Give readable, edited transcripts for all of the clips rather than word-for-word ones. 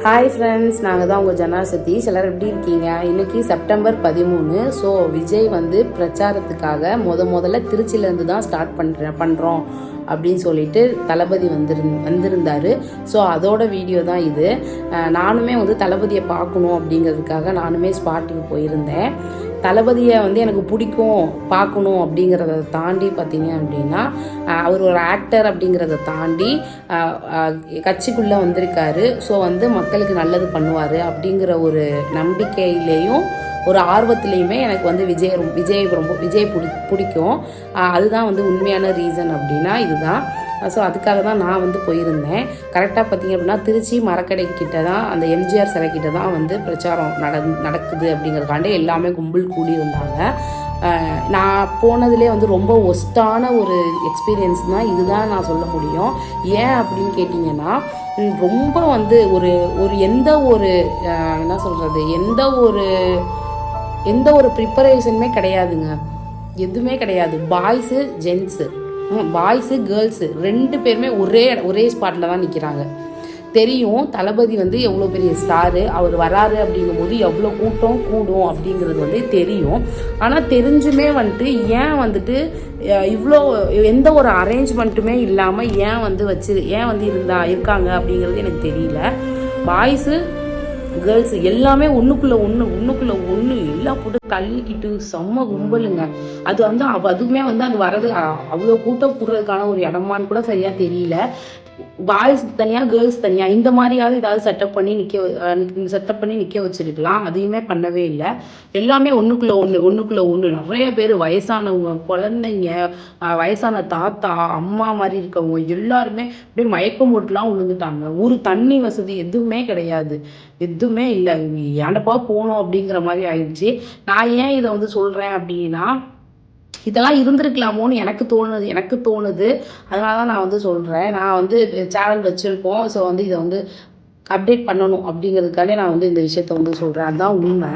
Hi friends, நாங்கள் தான் உங்கள் ஜனா சதீஷ். எல்லோரும் எப்படி இருக்கீங்க? இன்றைக்கி செப்டம்பர் 13. ஸோ விஜய் வந்து பிரச்சாரத்துக்காக முதல்ல திருச்சியிலேருந்து தான் ஸ்டார்ட் பண்ணுறோம் அப்படின்னு சொல்லிட்டு தளபதி வந்திருந்தார். ஸோ அதோட வீடியோ தான் இது. நானுமே வந்து தளபதியை பார்க்கணும் அப்படிங்கிறதுக்காக நானுமே ஸ்பாட்டுக்கு போயிருந்தேன். தளபதியை வந்து எனக்கு பிடிக்கும் பார்க்கணும் அப்படிங்கிறத தாண்டி பார்த்தீங்க அப்படின்னா அவர் ஒரு ஆக்டர் அப்படிங்கிறத தாண்டி கட்சிக்குள்ளே வந்திருக்காரு. ஸோ வந்து மக்களுக்கு நல்லது பண்ணுவார் அப்படிங்கிற ஒரு நம்பிக்கையிலேயும் ஒரு ஆர்வத்துலேயுமே எனக்கு வந்து விஜய் பிடிக்கும். அதுதான் வந்து உண்மையான ரீசன் அப்படின்னா இதுதான். ஸோ அதுக்காக தான் நான் வந்து போயிருந்தேன். கரெக்டாக பார்த்தீங்க அப்படின்னா திருச்சி மரக்கடை கிட்ட தான், அந்த எம்ஜிஆர் சிலை கிட்ட தான் வந்து பிரச்சாரம் நடக்குது அப்படிங்கிறதுக்காண்டி எல்லாமே கும்பல் கூடி இருந்தாங்க. நான் போனதுலேயே வந்து ரொம்ப ஒஸ்ட்டான ஒரு எக்ஸ்பீரியன்ஸ் தான் இதுதான் நான் சொல்ல முடியும். ஏன் அப்படின்னு கேட்டிங்கன்னா, ரொம்ப வந்து ஒரு எந்த ஒரு என்ன சொல்கிறது, எந்த ஒரு ப்ரிப்பரேஷனுமே கிடையாதுங்க. எதுவுமே கிடையாது. பாய்ஸு கேர்ள்ஸு 2 பேருமே ஒரே ஸ்பாட்டில் தான் நிற்கிறாங்க. தெரியும் தளபதி வந்து எவ்வளோ பெரிய ஸ்டாரு, அவர் வராரு அப்படிங்கும்போது எவ்வளோ கூட்டம் கூடும் அப்படிங்கிறது வந்து தெரியும். ஆனால் தெரிஞ்சுமே வந்துட்டு ஏன் வந்துட்டு இவ்வளோ எந்த ஒரு அரேஞ்ச்மெண்ட்டுமே இல்லாமல் ஏன் வந்து இருக்காங்க அப்படிங்கிறது எனக்கு தெரியல. பாய்ஸு கேர்ள்ஸ் எல்லாமே ஒன்றுக்குள்ள ஒன்று எல்லாம் போட்டு தள்ளிக்கிட்டு செம்ம கும்பலுங்க. அது வந்து அதுவுமே வந்து அது வர்றது அவ்வளோ கூட்டம் கூடுறதுக்கான ஒரு இடமான்னு கூட சரியா தெரியல. பாய்ஸ் தனியாக கேர்ள்ஸ் தனியாக இந்த மாதிரியாவது ஏதாவது செட்டப் பண்ணி நிற்க வச்சிருக்கலாம். அதையுமே பண்ணவே இல்லை. எல்லாமே ஒன்றுக்குள்ள ஒன்று நிறைய பேர், வயசானவங்க, குழந்தைங்க, வயசான தாத்தா, அம்மா மாதிரி இருக்கவங்க எல்லாருமே அப்படியே மயக்கம் போட்டுலாம் விழுந்துட்டாங்க. ஒரு தண்ணி வசதி எதுவுமே கிடையாது, எதுவுமே இல்லை. ஏன்டப்பா போகணும் அப்படிங்கிற மாதிரி ஆயிடுச்சு. நான் ஏன் இதை வந்து சொல்கிறேன் அப்படின்னா, இதெல்லாம் இருந்திருக்கலாமோன்னு எனக்கு தோணுது. அதனால தான் நான் வந்து சொல்கிறேன். நான் வந்து சேனல் வச்சுருக்கோம். ஸோ வந்து இதை வந்து அப்டேட் பண்ணணும் அப்படிங்கிறதுக்காக நான் வந்து இந்த விஷயத்த வந்து சொல்கிறேன். அதுதான் உண்மை.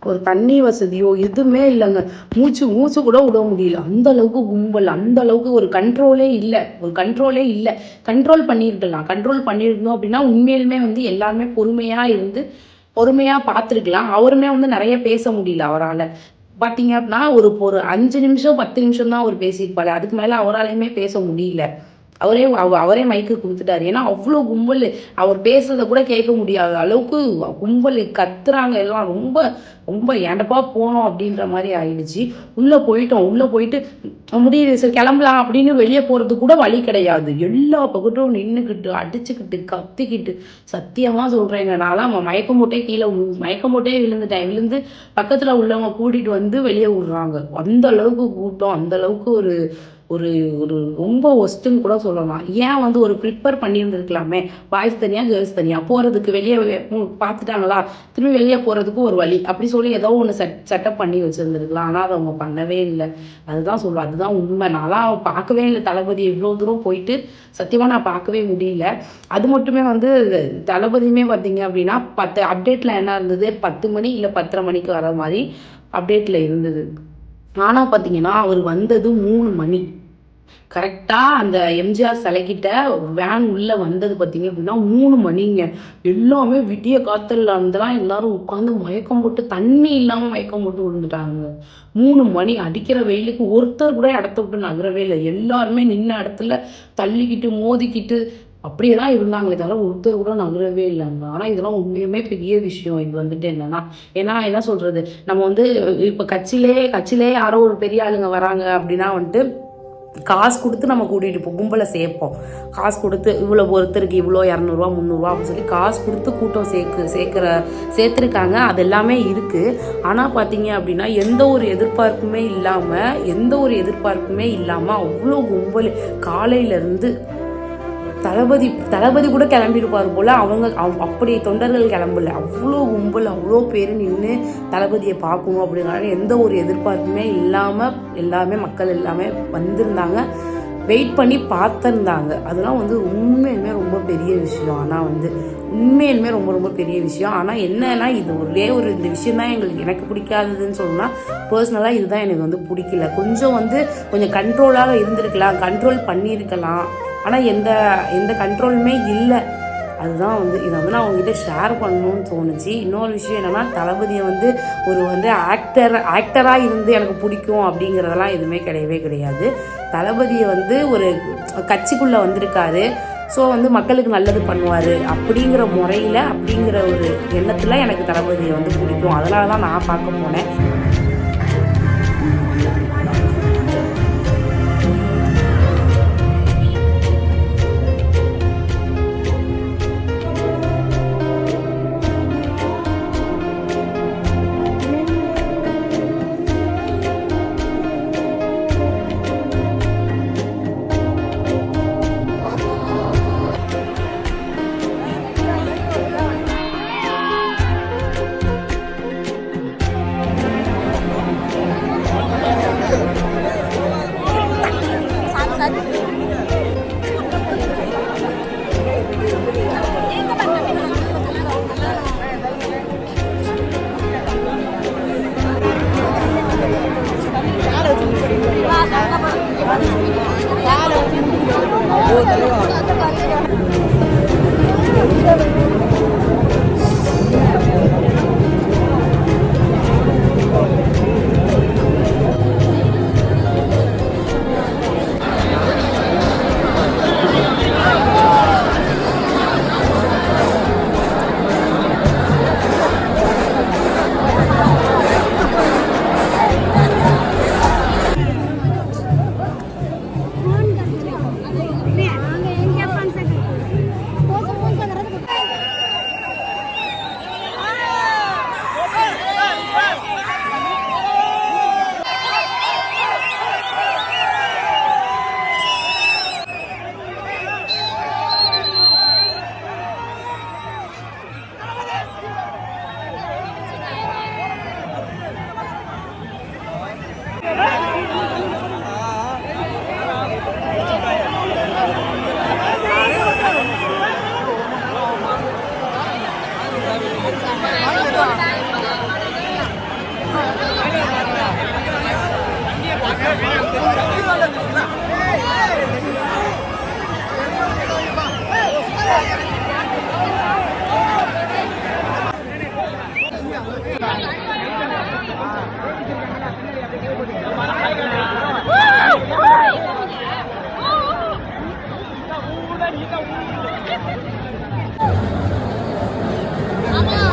ஒரு தண்ணி வசதியோ எதுவுமே இல்லைங்க. மூச்சு கூட விட முடியல. அந்த அளவுக்கு கும்பல், அந்த அளவுக்கு ஒரு கண்ட்ரோலே இல்லை. கண்ட்ரோல் பண்ணியிருந்தோம் அப்படின்னா உண்மையிலுமே வந்து எல்லாருமே பொறுமையாக பார்த்துருக்கலாம். அவருமே வந்து நிறைய பேச முடியல அவரால். பார்த்தீங்க அப்படின்னா ஒரு 5 நிமிஷம் 10 நிமிஷம் தான் அவர் பேசியிருப்பாரு. அதுக்கு மேலே அவராலையுமே பேச முடியல. அவரே மைக்கு கொடுத்துட்டாரு. ஏன்னா அவ்வளோ கும்பல், அவர் பேசுறதை கூட கேட்க முடியாத அளவுக்கு கும்பல் கத்துறாங்க. எல்லாம் ரொம்ப ரொம்ப ஏண்டப்பா போனோம் அப்படின்ற மாதிரி ஆயிடுச்சு. உள்ளே போயிட்டு முடியுது சரி கிளம்பலாம் அப்படின்னு வெளியே போகிறது கூட வழி கிடையாது. எல்லா பக்கட்டும் நின்றுக்கிட்டு அடிச்சுக்கிட்டு கத்திக்கிட்டு, சத்தியமாக சொல்கிறேங்க, நான்லாம் மயக்கம் போட்டே விழுந்து பக்கத்தில் உள்ளவங்க கூட்டிகிட்டு வந்து வெளியே விடுறாங்க. அந்த அளவுக்கு கூட்டம், அந்த அளவுக்கு ஒரு ஒரு ஒரு ரொம்ப ஒஸ்ட்டுன்னு கூட சொல்லலாம். ஏன் வந்து ஒரு ப்ரிப்பேர் பண்ணியிருந்துருக்கலாமே. பாய்ஸ் தனியாக கேர்ள்ஸ் தனியாக போகிறதுக்கு வெளியே பார்த்துட்டாங்களா, திரும்பி வெளியே போகிறதுக்கு ஒரு வழி அப்படி சொல்லி ஏதோ ஒன்று செட்டப் பண்ணி வச்சுருந்துருக்கலாம். ஆனால் அதை அவங்க பண்ணவே இல்லை. அதுதான் உண்மை. நான்லாம் பார்க்கவே இல்லை தளபதி இவ்வளோ தூரம் போயிட்டு. சத்தியமாக நான் பார்க்கவே முடியல. அது மட்டுமே வந்து தளபதியுமே பார்த்தீங்க அப்படின்னா அப்டேட்டில் என்ன இருந்தது, 10 மணி இல்லை 10:30 மணிக்கு வர மாதிரி அப்டேட்டில் இருந்தது. ஆனால் பார்த்தீங்கன்னா அவர் வந்தது 3 மணி. கரெக்டாக அந்த எம்ஜிஆர் சிலைக்கிட்ட வேன் உள்ளே வந்தது பார்த்தீங்க அப்படின்னா 3 மணிங்க. எல்லாமே விடிய காத்தலில் இருந்தெல்லாம் எல்லாரும் உட்காந்து மயக்கம் போட்டு, தண்ணி இல்லாமல் மயக்கம் போட்டு விழுந்துட்டாங்க. 3 மணி அடிக்கிற வெயிலுக்கு ஒருத்தர் கூட இடத்த விட்டு நகரவே இல்லை. எல்லாருமே நின்ன இடத்துல தள்ளிக்கிட்டு மோதிக்கிட்டு அப்படியே தான் இருந்தாங்களே தவிர ஒருத்தர் கூட நகரவே இல்லைங்க. ஆனால் இதெல்லாம் உண்மையுமே பெரிய விஷயம். இது வந்துட்டு என்னன்னா, ஏன்னா என்ன சொல்கிறது, நம்ம வந்து இப்போ கட்சியிலே யாரோ ஒரு பெரிய ஆளுங்க வராங்க அப்படின்னா வந்துட்டு காசு கொடுத்து நம்ம கூட்டிகிட்டு கும்பலை சேர்ப்போம். காசு கொடுத்து இவ்வளோ ஒருத்தருக்கு இவ்வளோ 200 300 அப்படின்னு சொல்லி காசு கொடுத்து கூட்டம் சேர்த்துருக்காங்க. அது எல்லாமே இருக்குது. ஆனால் பார்த்தீங்க அப்படின்னா எந்த ஒரு எதிர்பார்ப்புமே இல்லாமல் அவ்வளோ கும்பல் காலையிலேருந்து தளபதி கூட கிளம்பியிருப்பார் போல். அப்படி தொண்டர்கள் கிளம்பல. அவ்வளோ கும்பல், அவ்வளோ பேர் நின்று தளபதியை பார்க்கணும் அப்படிங்கிறாங்க. எந்த ஒரு எதிர்பார்ப்புமே இல்லாமல் மக்கள் எல்லாமே வந்திருந்தாங்க, வெயிட் பண்ணி பார்த்துருந்தாங்க. அதெல்லாம் வந்து உண்மையிலுமே ரொம்ப பெரிய விஷயம். ஆனால் வந்து உண்மையிலுமே ரொம்ப ரொம்ப பெரிய விஷயம். ஆனால் என்னன்னா, இது இந்த விஷயம் தான் எனக்கு பிடிக்காததுன்னு சொல்லணும்னா, பர்சனலாக இதுதான் எனக்கு வந்து பிடிக்கல. கொஞ்சம் கண்ட்ரோலாக இருந்திருக்கலாம், கண்ட்ரோல் பண்ணியிருக்கலாம். ஆனால் எந்த கண்ட்ரோலுமே இல்லை. அதுதான் வந்து இதை வந்து நான் அவங்ககிட்ட ஷேர் பண்ணணும்னு தோணுச்சு. இன்னொரு விஷயம் என்னென்னா, தளபதியை வந்து ஒரு ஆக்டராக இருந்து எனக்கு பிடிக்கும் அப்படிங்கிறதெல்லாம் எதுவுமே கிடையவே கிடையாது. தளபதியை வந்து ஒரு கட்சிக்குள்ளே வந்திருக்காரு, ஸோ வந்து மக்களுக்கு நல்லது பண்ணுவார் அப்படிங்கிற முறையில், அப்படிங்கிற ஒரு எண்ணத்தில் எனக்கு தளபதியை வந்து பிடிக்கும். அதனால தான் நான் பார்க்க போனேன். ஆமா